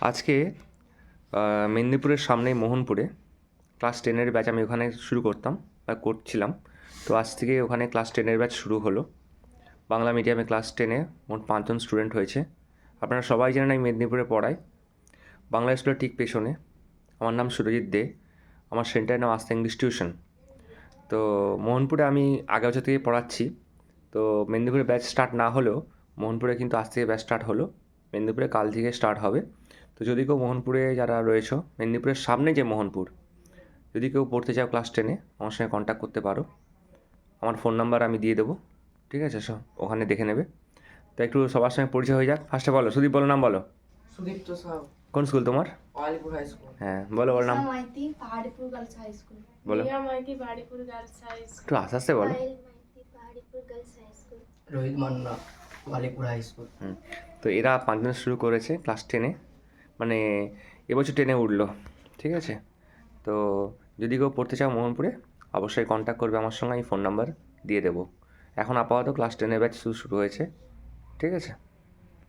আজকে মেদিনীপুরের সামনেই মোহনপুরে ক্লাস 10-এর ব্যাচ আমি ওখানে শুরু করতাম বা করছিলাম। তো আজ থেকে ওখানে ক্লাস 10-এর ব্যাচ শুরু হলো। বাংলা মিডিয়ামে ক্লাস 10-এ মোট 5 জন স্টুডেন্ট হয়েছে। আপনারা সবাই জানেন আমি মেদিনীপুরে পড়াই, বাংলা স্কুলের ঠিক পেছনে। আমার নাম সুরজিৎ দে, আমার সেন্টারের নাম আস্থা ইংলিশ টিউশন। তো মোহনপুরে আমি আগে বছর থেকে পড়াচ্ছি। তো মেদিনীপুরে ব্যাচ স্টার্ট না হলেও মোহনপুরে কিন্তু আজ থেকে ব্যাচ স্টার্ট হলো। মেদিনীপুরে কাল থেকে স্টার্ট হবে। তো যদি কেউ মোহনপুরে যারা রয়েছো, মেদিনীপুরের সামনে যে মোহনপুর, যদি কেউ পড়তে চাও ক্লাস 10-এ আমার সঙ্গে কন্ট্যাক্ট করতে পারো। আমার ফোন নাম্বার আমি দিয়ে দেবো, ঠিক আছে? ওখানে দেখে নেবে। তো একটু সবার সঙ্গে পরিচয় হয়ে যাক। ফার্স্টে বলো, সুদীপ বলো, নাম বলো। সুদীপ্ত সাউ, কোন স্কুল তোমার? Alipur high school. হ্যাঁ বলো, বলো নাম। Maiti Paharipur girls high school. বলো, Riya Maiti Baripur girls high school. একটু আস্তে আস্তে বলো। Payel Maiti Paharipur girls high school. Rohit Manna, Alipur high school. তো এরা 5 জন শুরু করেছে ক্লাস 10-এ, মানে এবছর 10-এ উঠলো, ঠিক আছে? তো যদি কেউ পড়তে চাও মোহনপুরে, অবশ্যই কন্ট্যাক্ট করবে আমার সঙ্গে, আমি ফোন নাম্বার দিয়ে দেবো। এখন আপাতত ক্লাস 10-এর ব্যাচ শুরু হয়েছে, ঠিক আছে?